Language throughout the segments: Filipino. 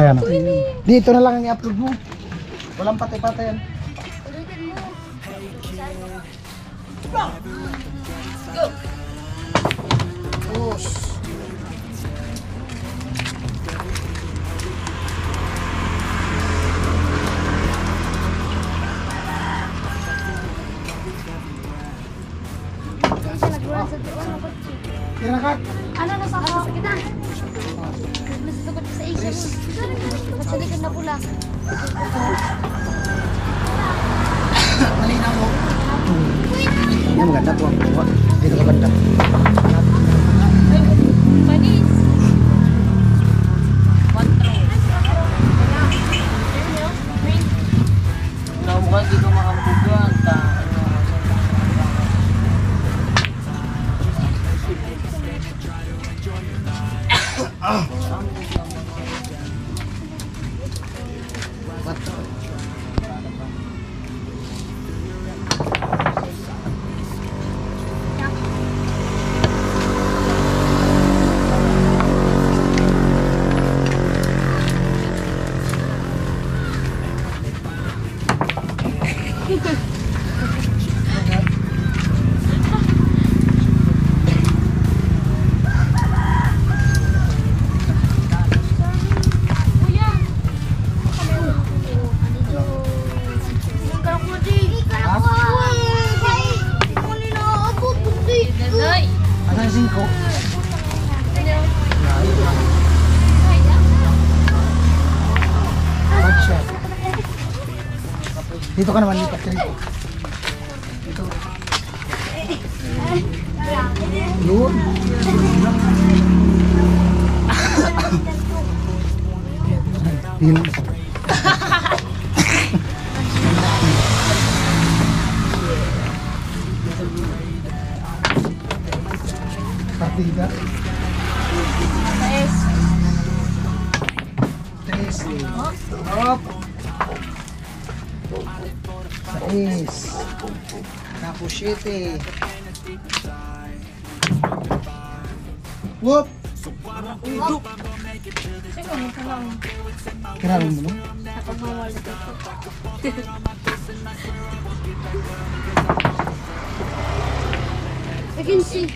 Ayan. Dito na lang ang i-upload mo. Walang patay-patay yan. Kira ka? Ano na sa kita? Nasasagod sa isa. Masalikod na pula. Malinaw mo. Yan maganda po ang buwa. Dito ka banda. Panis. Wala mo ka, di ka makambugan. Ano yung 5? Headshot. Dito ka naman, lipat ka dito. Dito. Yun. Deal. Partida. Yes. 3. Up. 6. Tapos 7. Whoop. Kailangan mo no? Again, see.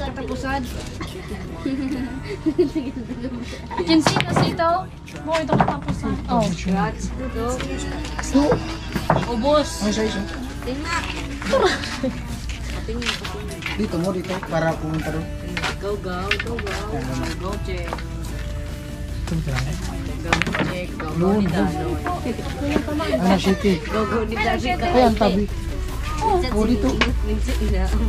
Tapusad. Kinsi kasi ito. Mo ito katapusan. Oh. Ubos! Ano siya isa? Dito mo, dito. Para pumunta doon. Go, go, go, go. Go, check. Go, check. Go, ni Dano. Ano, city. Go, ni Dano. Ayan, tabi. Oh, dito. Go, ni Dano.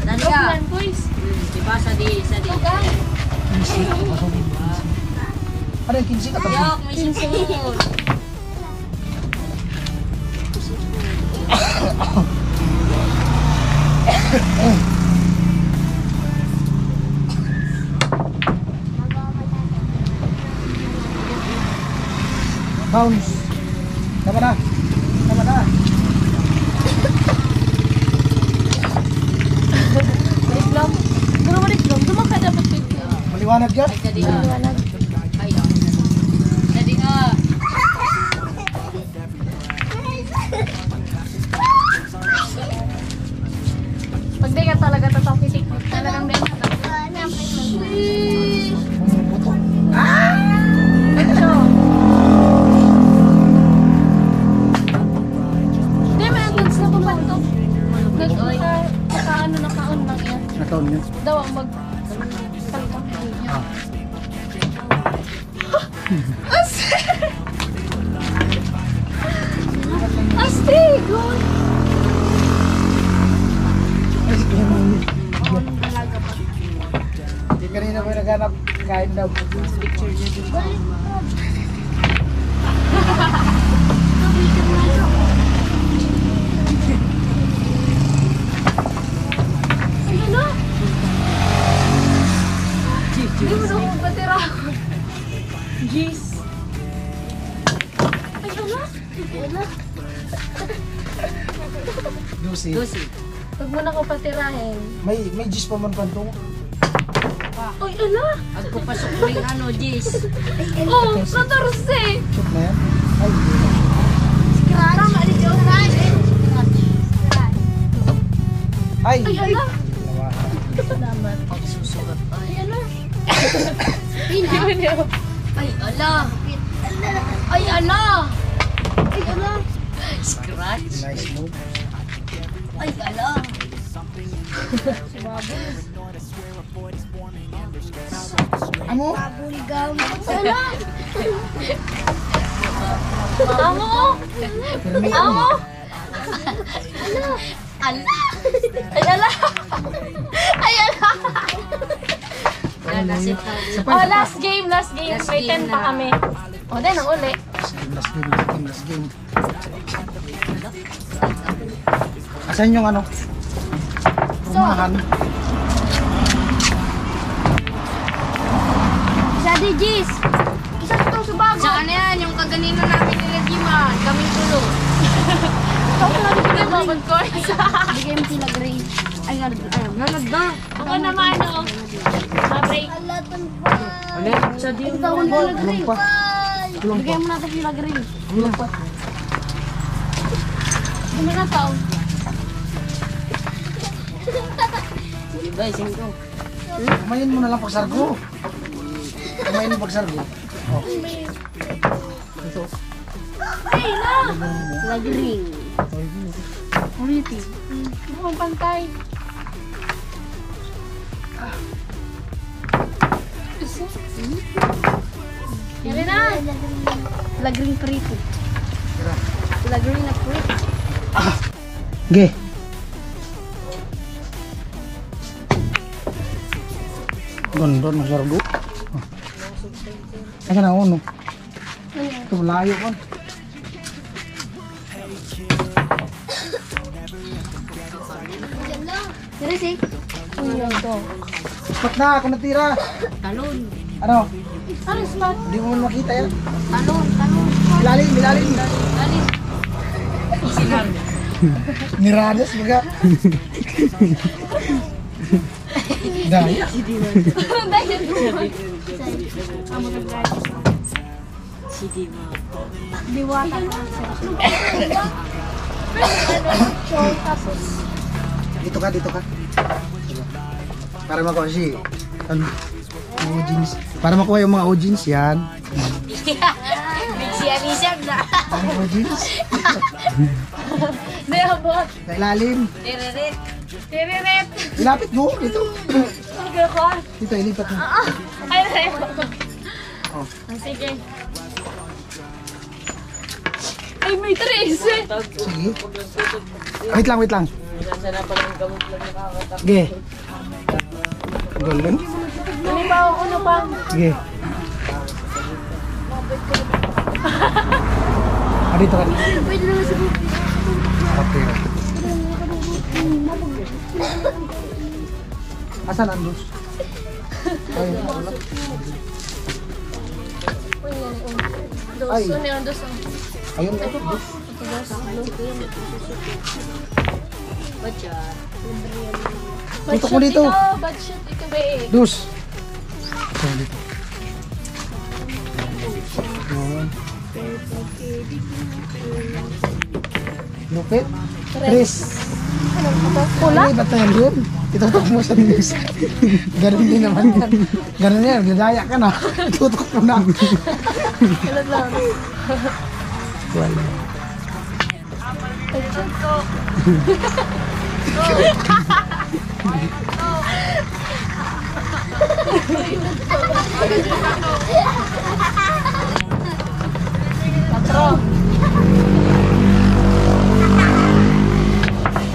Dali ka. Diba, sa di. Ano yung 15 ka tabi? Yok, may sinsun. Bounce. Tama na. Tama na. Reklam. Pero reklam. Dumang ka dapat pwede. Maliwanag yan. Ay, dali ka. Ay, dali ka. Pag di ka talaga tatapitik. Talagang din ka. Pumuputo. Ito. Hindi, may entrance na pumantok. Naka-ano na kaon lang yan. Nataon niya. Daw ang mag... Salitang niya. Ah. Astig! Ay, sige mo. Hindi kanina ko naghanap. Kain daw. Picture niya dito. Ano na? Hindi mo na akong batira ako. Jeez. Ay, ano? Ano? Lucy. Lucy. Huwag mo na ko patirahin. May gis pa man pantong. Uy, ala! Agpapasok ko rin ano, Jis. Oh, 14! Shoot na yan. Ay, hindi na. Scratch! Ay! Ay, ala! Salamat. Pagsusugat. Ay, Ay, ala! ay, ala. Ay, ala! Ay, ala! Scratch. Nice move. Ay, ala. Amo? Ala! Amo! Pirmi Amo! Ala. Ay, ala! Ay, ala! Ala, si Oh, last game. Last May game 10 pa na. kami. O, din ang uli. Last game. Asan yung ano? Rumahan. Isa di, Jis! Isa ito sa bago. Sa ano yan, yung kaganino namin nila Jima, kaming tulo. Ito ko na dito na babad ko. Bigay mo sila Gray. Ay, nanad na. Ako naman, o. Break. Wala, sa din. Kulong pa. Kulong pa. Bigay mo natin sila Gray. Kulong pa. Ano na to? Sige ba, singko. Kumain mo na lang pagsargo. Kumain mo pagsargo. Oh. Ito. Ay, na! Lagring. Ulitin. Mukhang pantay. Yari na! Lagring prito. Tira. Lagring na prito. Ge. Gondon magsargo. Asa na uno? Ito malayo kan. Yari si? Ano to? Spot na ako natira. Talon. Ano? Ano spot? Hindi mo makita yan. Talon. Talon. Milalim, milalim. Alis. Sinar. Niradas baga. Daya. Dahil naman. Si Dima. Diwata ka. Show tapos. Dito ka. Para makuha si ano, audience. Para makuha yung mga audience yan. Big siya na. Ang audience. May abot. Sa ilalim. Tiririt. Tiriret. Ilapit mo. Dito. Sige ko. Dito, ilipat mo. Ay, ay. Oh. Sige. Ay, may tres. Sige. Wait lang. Sige. Golden. Ano ba ako na pa? Sige. Dito ka. Pwede naman sa buti. Okay. Asan ang dos? Ay, wala. Uy, yan. Dos. Ay. Ano yung dos? Ayun, dos. Bacha. Dito ko dito. Bad shot. Ikaw ba eh. Dos. So, dito. Yun. Lupit. Tres. Pula? Ay, ba't na yan doon? Itutok mo sa news. Ganun din naman yan. Ganun yan, gagaya ka na. Itutok mo na. Ilan lang. Wala. Bad shot ko. Patro.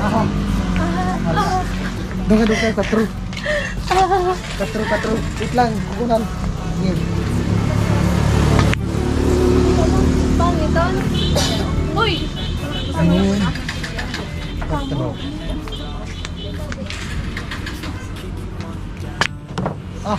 Aha. Doon ka, katro. Katro. Wait lang, kukunan. Sige. Pangiton. Uy! Ayun. Katro. Ah.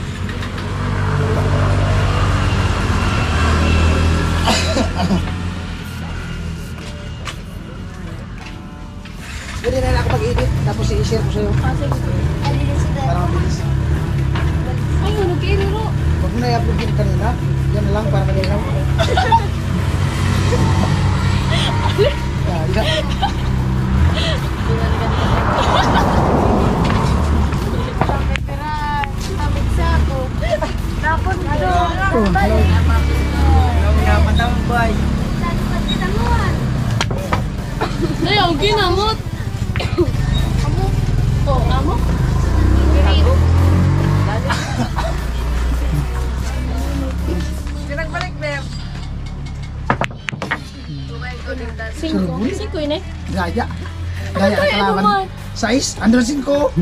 Pwede na ako mag-edit, tapos i-share ko sa'yo. Para mabilis. Ay, ano kayo niro? Huwag mo na i-upload yung kanina. Yan na lang para malinaw. Kaya. Tamig sa ako. Tapon ito. Oh, hello. Ay, ang ginamot. Amo. Oh, amo. Amo. Pinagbalik, Beb. Singko. Singko yun eh. Gaya. Gaya ang kalaban. Size, under 5.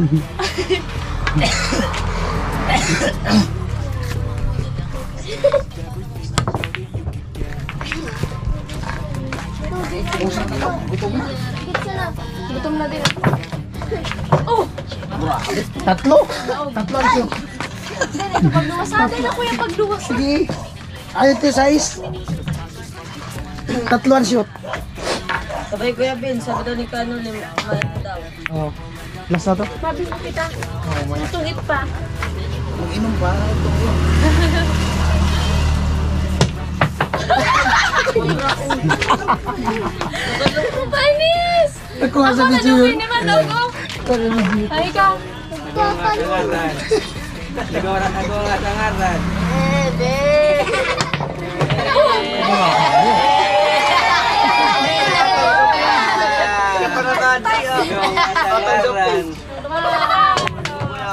Usap na lang, gutom na. Kitsa na. Gutom na din. Oh! Tatlo ang siyo. Ito pagduwasan. Dahil ako yung pagduwasan. Sige. Ayun ito size. 3 ang shoot. Sabay Kuya Ben, sabi daw ni Kano ni Mano daw. Oh. Last na to. Sabi mo kita. Oh, may Tungit pa. mag-inom pa. Ito yun. Panis! Nagkuha sa video yun. naman ako. Ay ka. Tangaran. Nagawa sa ngaran. Tangaran.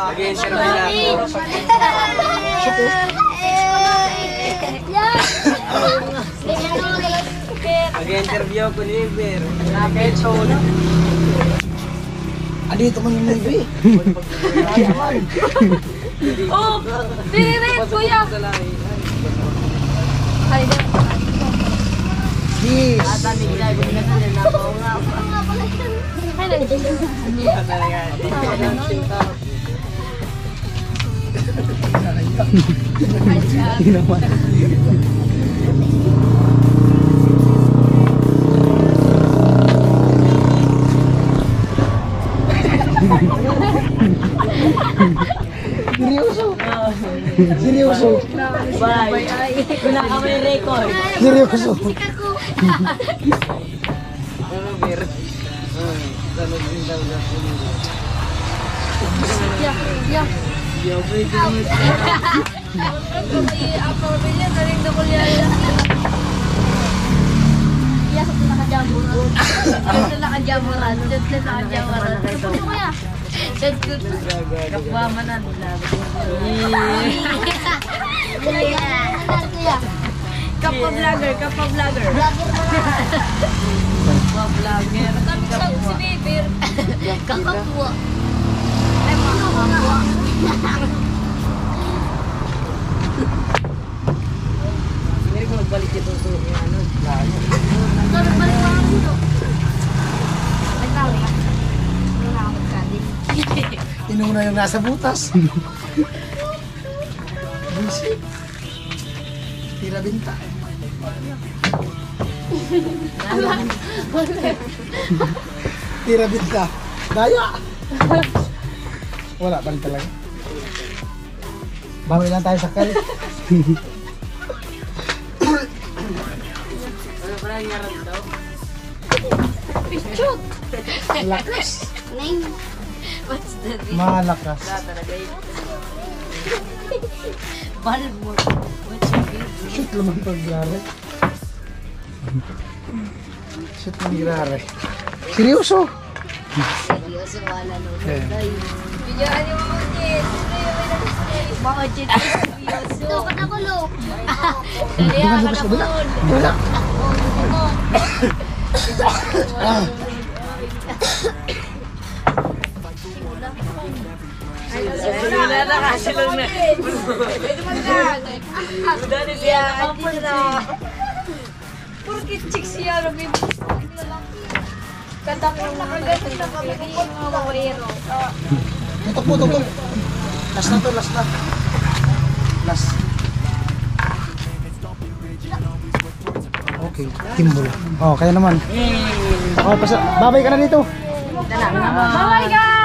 Nag-interview na ako. Nag-interview ako ni Iber. Andito man yung movie. Oh! Dinirit, kuya! Ay, Yes. ay, nandiyan. Seryoso. Seryoso. Bye! Kuna ka may record. Seryoso. Iber. Tanong din daw na Ya. Ya, sa nakajamuran. Sa nakajamuran. Sa nakajamuran. Kuya. Kapwamanan. Kuya. Kapwa-vlogger. Vlogger Kapwa-vlogger. Sabi si Bibir. Kakapwa. Ay, mga kakapwa. Hindi ko magbalik ito sa ano. Sabi balik ka dito. Ay, tali ka. Ano na ako magkadi? Inuna yung nasa butas. Busy. Tira binta. Tira binta. Daya. Wala pa rin talaga. Bawi lang tayo sakal. Ano pala nangyari daw? Pichot. Lakas. Name. What's the name? Malakas. Wala talaga yun. Balmor. What's your name? Shoot naman paglari. Shoot naman girare. Seryoso. Seryoso, wala nung Video ano mo ulit? Mga chit seryoso. ito, kanakulo. Dali Bukan ka sa na kabila. po. Wala. Ah. Wala na kasi lang na. Pwede mo na. Dali siya. Kapag na. Porkit chicks siya. Katapos nakagatid na kami ng mga wawero. Tutok mo, tutok. Last na to, last na. Last. Okay, timbol. Oh, kaya naman. Oh, babay ka na dito. Bye-bye guys!